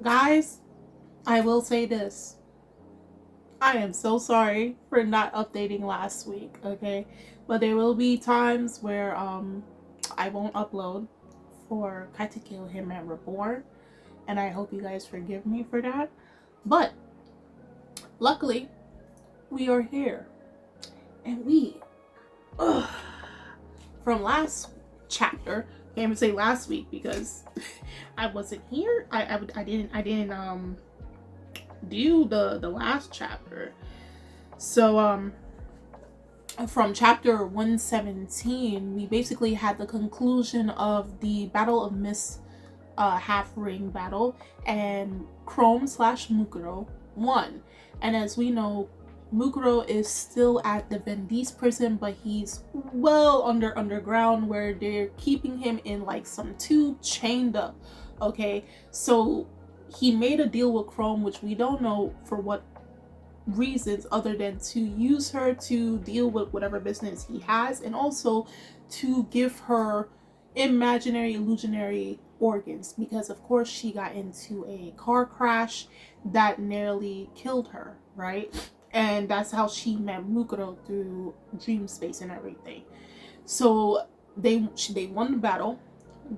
Guys, I will say this. I am so sorry for not updating last week, okay? But there will be times where I won't upload for Katekyo Hitman REBORN, and I hope you guys forgive me for that. But luckily, we are here. And from last chapter, I can't even say last week because I wasn't here. I didn't do the last chapter. So from chapter 117, we basically had the conclusion of the Battle of Miss Half Ring battle, and Chrome / Mukuro won. And as we know, Mukuro is still at the Vendi's prison, but he's well underground where they're keeping him in like some tube chained up. Okay, so he made a deal with Chrome, which we don't know for what reasons other than to use her to deal with whatever business he has, and also to give her imaginary illusionary organs, because of course she got into a car crash that nearly killed her, right? And that's how she met Mukuro, through dream space and everything. So they won the battle,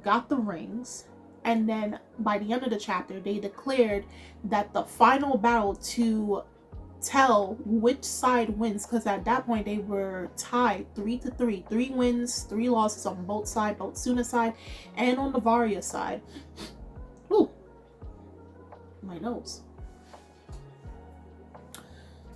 got the rings, and then by the end of the chapter they declared that the final battle to tell which side wins, because at that point they were tied 3-3, 3 wins, 3 losses on both sides, both Suna side and on the Varia side. Ooh, my nose.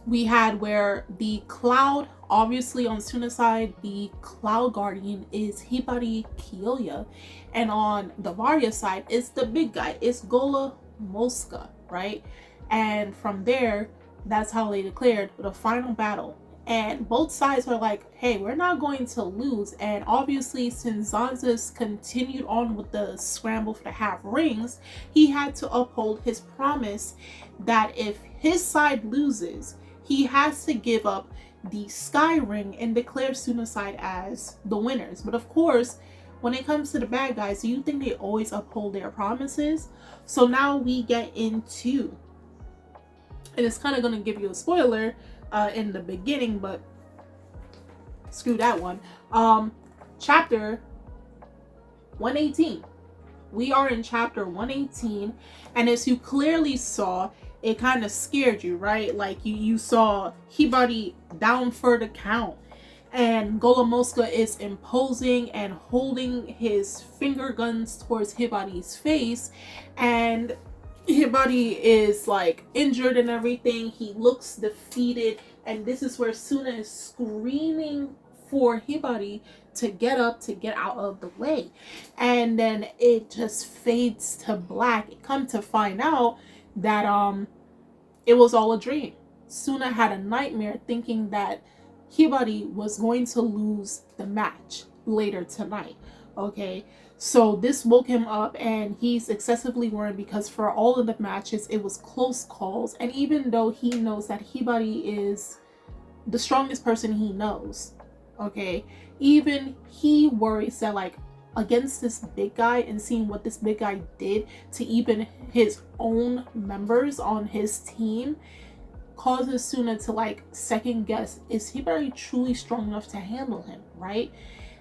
We had where the cloud, obviously on Suna's side, the cloud guardian is Hibari Kyoya, and on the Varia side, it's the big guy, it's Gola Mosca, right? And from there, that's how they declared the final battle. And both sides were like, hey, we're not going to lose. And obviously, since Zanzas continued on with the scramble for the half rings, he had to uphold his promise that if his side loses, he has to give up the Sky Ring and declare Suna's side as the winners. But of course, when it comes to the bad guys, do you think they always uphold their promises? So now we get into, and it's kind of going to give you a spoiler in the beginning, but screw that one. Chapter 118. We are in chapter 118, and as you clearly saw, it kind of scared you, right? Like you saw Hibari down for the count, and Gola Mosca is imposing and holding his finger guns towards Hibari's face, and Hibari is like injured and everything. He looks defeated, and this is where Suna is screaming for Hibari to get up, to get out of the way. And then it just fades to black. Come to find out that it was all a dream. Suna had a nightmare thinking that Hibari was going to lose the match later tonight. Okay, so this woke him up, and he's excessively worried because for all of the matches it was close calls, and even though he knows that Hibari is the strongest person he knows, okay, even he worries that like against this big guy, and seeing what this big guy did to even his own members on his team, causes Suna to like second guess, is Hibari truly strong enough to handle him, right?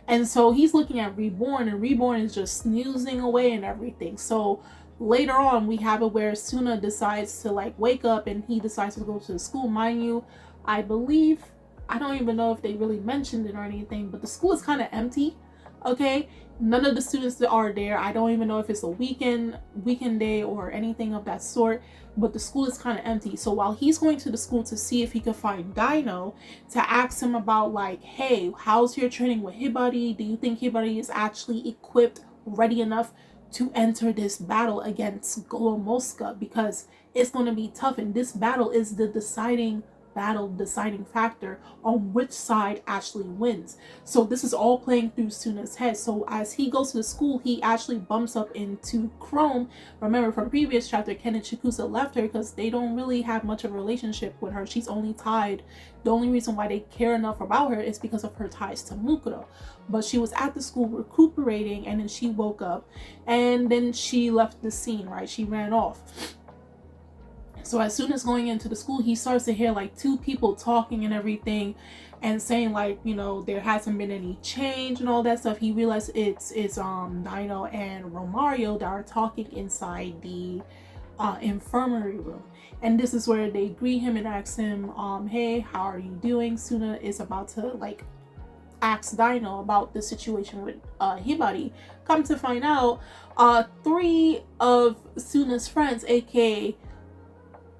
And so he's looking at Reborn, and Reborn is just snoozing away and everything. So later on, we have it where Suna decides to like wake up, and he decides to go to the school. Mind you, I believe, I don't even know if they really mentioned it or anything, but the school is kind of empty. Okay, none of the students that are there. I don't even know if it's a weekend day or anything of that sort, but the school is kind of empty. So while he's going to the school to see if he could find Dino to ask him about like, hey, how's your training with Hibari? Do you think Hibari is actually equipped, ready enough to enter this battle against Gola Mosca? Because it's going to be tough, and this battle is the deciding factor on which side actually wins. So this is all playing through Suna's head. So as he goes to the school, he actually bumps up into Chrome. Remember from previous chapter, Ken and Chikusa left her because they don't really have much of a relationship with her. She's only tied. The only reason why they care enough about her is because of her ties to Mukuro. But she was at the school recuperating, and then she woke up, and then she left the scene, right? She ran off. So as soon as going into the school, he starts to hear like two people talking and everything, and saying like, you know, there hasn't been any change and all that stuff. He realized it's Dino and Romario that are talking inside the infirmary room. And this is where they greet him and ask him, hey, how are you doing? Suna is about to like ask Dino about the situation with Hibari. Come to find out, three of Suna's friends, aka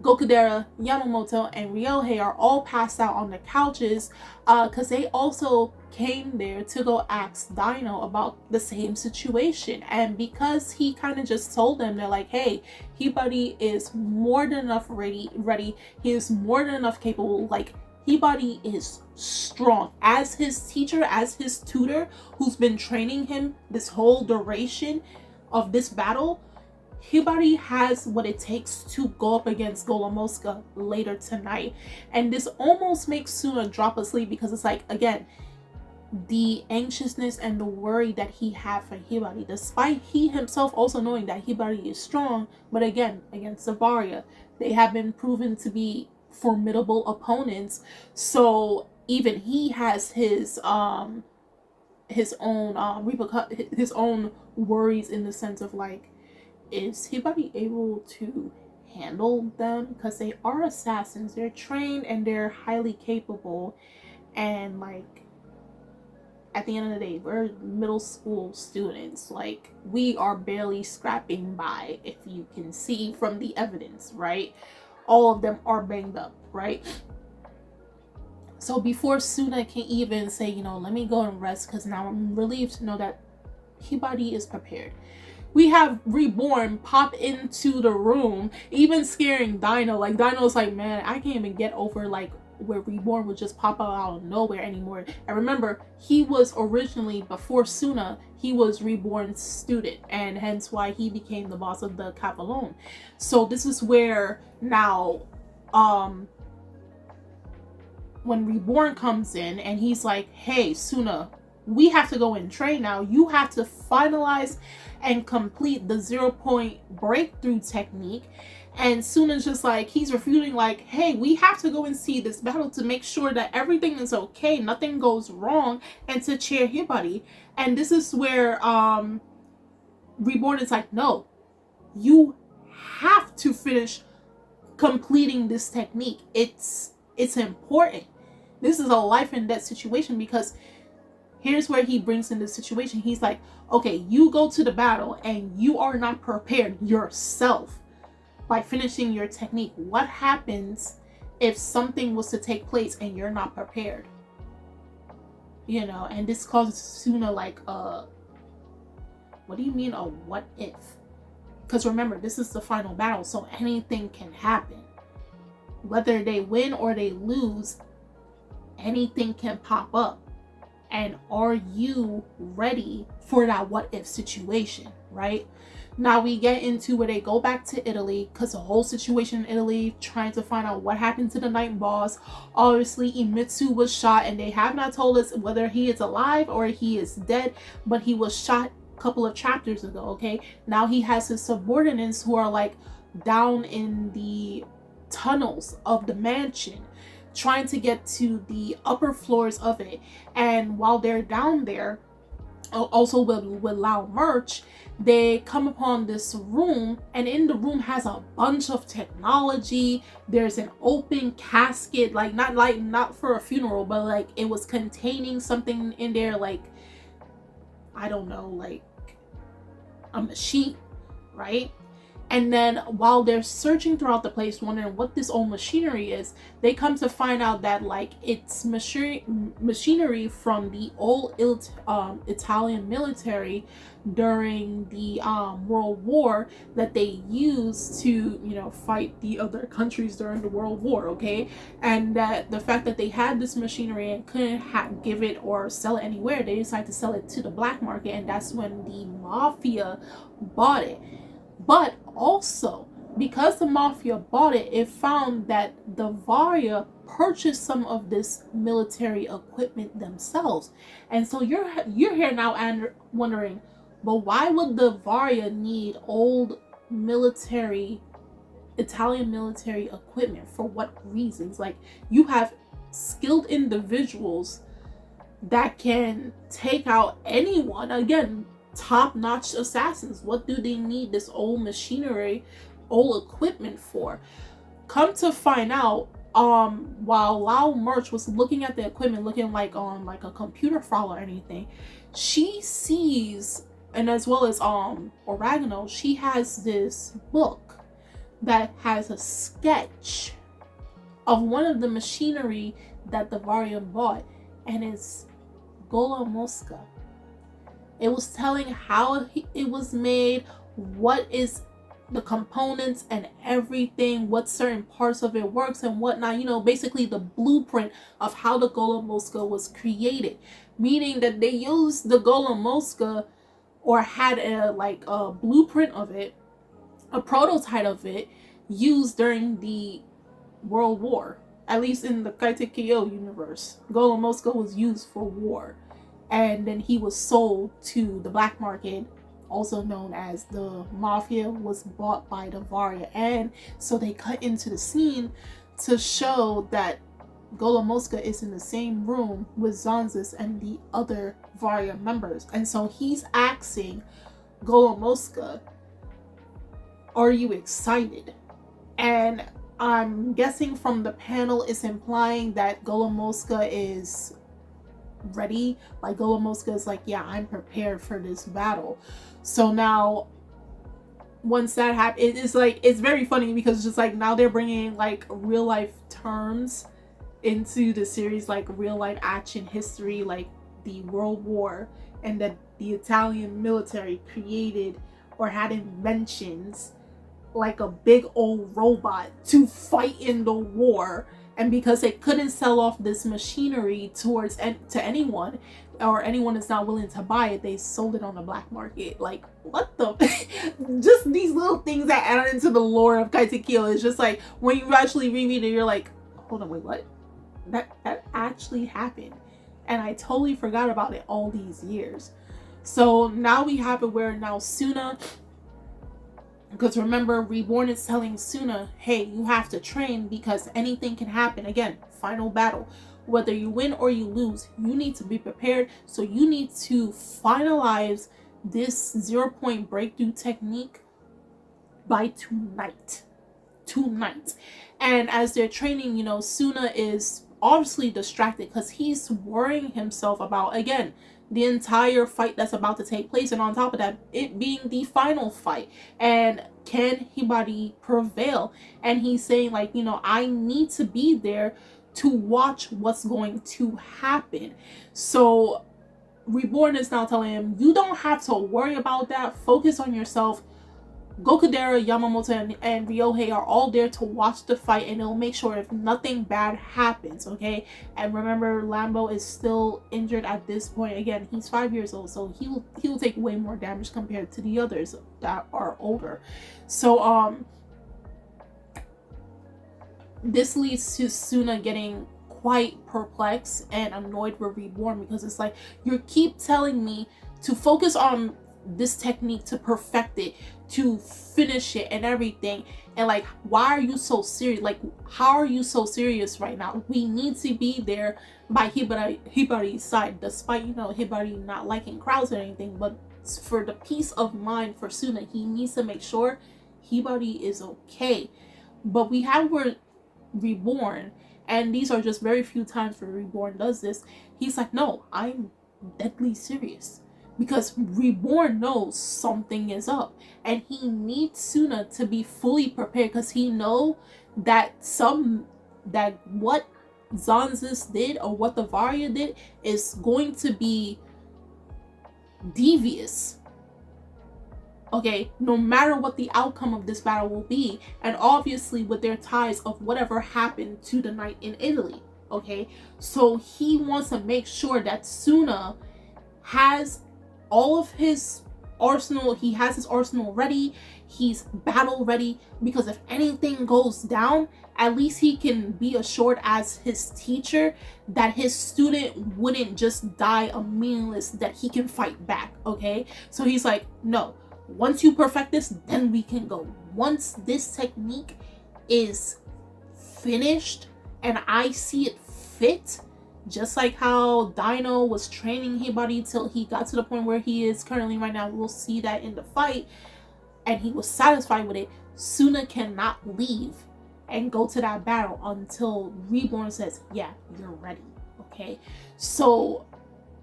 Gokudera, Yamamoto, and Ryohei, are all passed out on the couches because they also came there to go ask Dino about the same situation. And because he kind of just told them, they're like, hey, Hibari is more than enough ready. He is more than enough capable. Like, Hibari is strong. As his teacher, as his tutor, who's been training him this whole duration of this battle, Hibari has what it takes to go up against Gola Mosca later tonight. And this almost makes Suna drop asleep because it's like, again, the anxiousness and the worry that he had for Hibari, despite he himself also knowing that Hibari is strong. But again, against Zavaria, they have been proven to be formidable opponents. So even he has his own worries, in the sense of like, is Hibari able to handle them? Because they are assassins. They're trained and they're highly capable. And like, at the end of the day, we're middle school students. Like, we are barely scrapping by, if you can see from the evidence, right? All of them are banged up, right? So before Suna can even say, you know, let me go and rest, because now I'm relieved to know that Hibari is prepared, we have Reborn pop into the room, even scaring Dino. Like, Dino's like, man, I can't even get over like where Reborn would just pop out of nowhere anymore. And remember, he was originally, before Suna, he was Reborn's student, and hence why he became the boss of the Capalone. So this is where now, when Reborn comes in and he's like, hey, Suna, we have to go and train now. You have to finalize and complete the 0-point breakthrough technique. And Suna's just like, he's refuting, like, hey, we have to go and see this battle to make sure that everything is okay, nothing goes wrong, and to cheer Hibari. And this is where Reborn is like, no, you have to finish completing this technique. It's important. This is a life and death situation, because here's where he brings in the situation. He's like, okay, you go to the battle and you are not prepared yourself by finishing your technique. What happens if something was to take place and you're not prepared? You know, and this causes Suna like, what do you mean a what if? Because remember, this is the final battle, so anything can happen. Whether they win or they lose, anything can pop up. And are you ready for that what if situation, right? Now we get into where they go back to Italy, because the whole situation in Italy, trying to find out what happened to the night boss. Obviously, Imitsu was shot, and they have not told us whether he is alive or he is dead, but he was shot a couple of chapters ago, okay? Now he has his subordinates who are like down in the tunnels of the mansion, trying to get to the upper floors of it. And while they're down there, also with loud merch, they come upon this room, and in the room has a bunch of technology. There's an open casket, not for a funeral, but like it was containing something in there, like, I don't know, like a machine, right? And then while they're searching throughout the place, wondering what this old machinery is, they come to find out that like it's machinery from the old Italian military during the World War, that they used to, you know, fight the other countries during the World War, okay? And that the fact that they had this machinery and couldn't give it or sell it anywhere, they decided to sell it to the black market, and that's when the mafia bought it. But also, because the mafia bought it, it found that the Varia purchased some of this military equipment themselves. And so you're here now and wondering, but why would the Varia need old military Italian military equipment. For what reasons? Like, you have skilled individuals that can take out anyone. Again, top-notch assassins. What do they need this old machinery, old equipment for? Come to find out, while Lao Merch was looking at the equipment, looking like on like a computer file or anything, she sees, and as well as Oregano, she has this book that has a sketch of one of the machinery that the Varian bought, and it's Gola Mosca. It was telling how it was made, what is the components and everything, what certain parts of it works and whatnot, you know, basically the blueprint of how the Gola Mosca was created, meaning that they used the Gola Mosca, or had a blueprint of it, a prototype of it, used during the World War. At least in the Katekyo universe, Gola Mosca was used for war, and then he was sold to the black market, also known as the mafia, was bought by the Varia. And so they cut into the scene to show that Gola Mosca is in the same room with Zanzis and the other Varia members. And so he's asking Gola Mosca, are you excited? And I'm guessing from the panel it's implying that Gola Mosca is ready. Like, Gola Mosca is like, yeah, I'm prepared for this battle. So now, once that happens, it's very funny because it's just like, now they're bringing like real life terms into the series, like real life action history, like the World War, and that the Italian military created or had inventions like a big old robot to fight in the war. And because they couldn't sell off this machinery to anyone, or anyone is not willing to buy it, they sold it on the black market. Like, what the just these little things that add into the lore of Katekyo. It's just like, when you actually reread it, you're like, hold on, wait, what? That actually happened, and I totally forgot about it all these years. So now we have it where now Suna, because remember, Reborn is telling Suna, hey, you have to train because anything can happen. Again, final battle. Whether you win or you lose, you need to be prepared. So you need to finalize this 0-point breakthrough technique by tonight. And as they're training, you know, Suna is obviously distracted because he's worrying himself about, again, the entire fight that's about to take place, and on top of that, it being the final fight, and can Hibari prevail? And he's saying, like, you know, I need to be there to watch what's going to happen. So Reborn is now telling him, you don't have to worry about that, focus on yourself. Gokudera, Yamamoto, and Ryohei are all there to watch the fight, and it'll make sure if nothing bad happens, okay? And remember, Lambo is still injured at this point. Again, he's 5 years old, so he'll take way more damage compared to the others that are older. So this leads to Suna getting quite perplexed and annoyed with Reborn, because it's like, you keep telling me to focus on this technique, to perfect it, to finish it and everything, and like, why are you so serious? Like, how are you so serious right now? We need to be there by Hibari's side, despite, you know, Hibari not liking crowds or anything, but for the peace of mind for Suna, he needs to make sure Hibari is okay. But we have where Reborn, and these are just very few times where Reborn does this, he's like, no, I'm deadly serious. Because Reborn knows something is up, and he needs Suna to be fully prepared, because he knows that what Zanzis did, or what the Varia did, is going to be devious. Okay, no matter what the outcome of this battle will be, and obviously with their ties of whatever happened to the night in Italy. Okay, so he wants to make sure that Suna has all of his arsenal, he has his arsenal ready, he's battle ready, because if anything goes down, at least he can be assured as his teacher that his student wouldn't just die a meaningless, that he can fight back. Okay, so he's like, no, Once you perfect this, then we can go. Once this technique is finished and I see it fit, just like how Dino was training Hibari till he got to the point where he is currently right now, we'll see that in the fight, and he was satisfied with it, Suna cannot leave and go to that battle until Reborn says, yeah, you're ready. Okay, so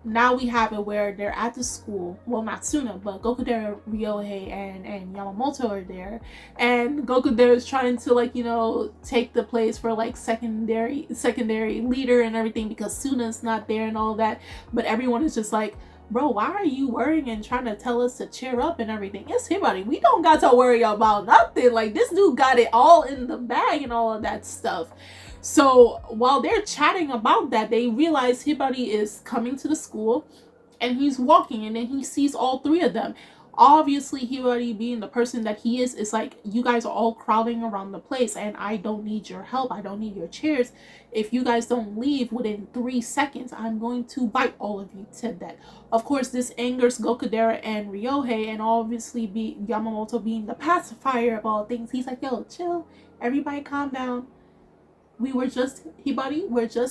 now we have it where they're at the school. Well, not Suna, but Gokudera, Ryohei, and Yamamoto are there. And Gokudera is trying to, like, you know, take the place for, like, secondary leader and everything because Suna's not there and all that. But everyone is just like, bro, why are you worrying and trying to tell us to cheer up and everything? It's Hibari. We don't got to worry about nothing. Like, this dude got it all in the bag and all of that stuff. So while they're chatting about that, they realize Hibari is coming to the school and he's walking, and then he sees all three of them. Obviously, Hibari, being the person that he is like, you guys are all crowding around the place and I don't need your help. I don't need your chairs. If you guys don't leave within 3 seconds, I'm going to bite all of you to death. Of course, this angers Gokudera and Ryohei, and obviously Yamamoto being the pacifier of all things. He's like, yo, chill. Everybody calm down. We're just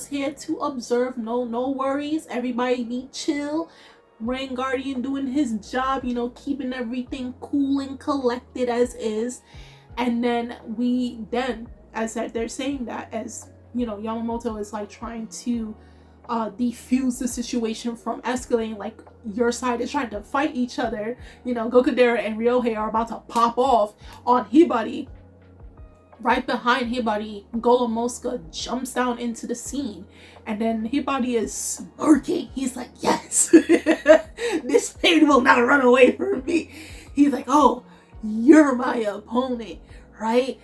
here to observe. No worries. Everybody be chill. Rain Guardian doing his job, you know, keeping everything cool and collected as is. And then as they're saying that, as you know, Yamamoto is like trying to defuse the situation from escalating, like your side is trying to fight each other. You know, Gokudera and Ryohei are about to pop off on Hibari. Right behind Hibari, Gola Mosca jumps down into the scene, and then Hibari is smirking. He's like, yes, this pain will not run away from me. He's like, oh, you're my opponent, right?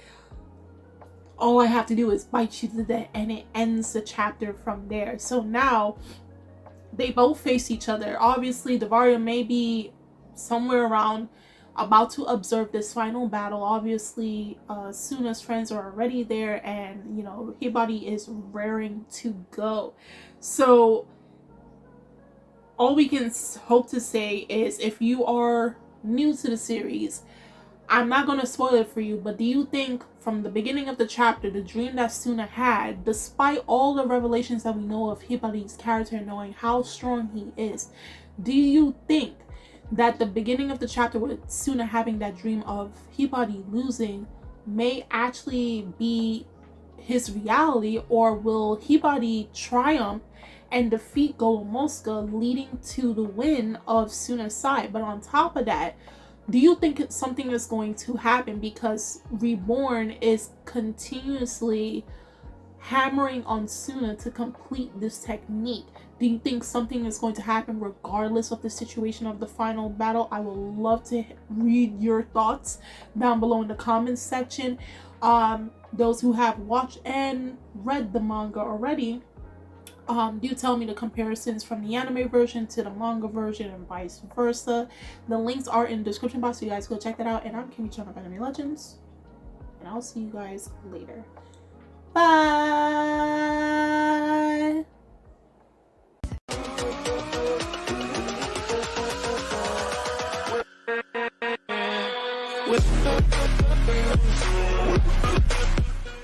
All I have to do is bite you to death, and it ends the chapter from there. So now they both face each other. Obviously, Devaria may be somewhere around about to observe this final battle. Obviously, Suna's friends are already there, and you know, Hibari is raring to go. So all we can hope to say is, if you are new to the series, I'm not going to spoil it for you, but do you think from the beginning of the chapter, the dream that Suna had, despite all the revelations that we know of Hibari's character, knowing how strong he is, do you think that the beginning of the chapter with Suna having that dream of Hibari losing may actually be his reality, or will Hibari triumph and defeat Gola Mosca, leading to the win of Suna's side? But on top of that, do you think something is going to happen, because Reborn is continuously hammering on Suna to complete this technique? Do you think something is going to happen regardless of the situation of the final battle? I would love to read your thoughts down below in the comments section. Those who have watched and read the manga already, do tell me the comparisons from the anime version to the manga version and vice versa. The links are in the description box, so you guys go check that out. And I'm Kimmy of Anime Legends, and I'll see you guys later. Bye.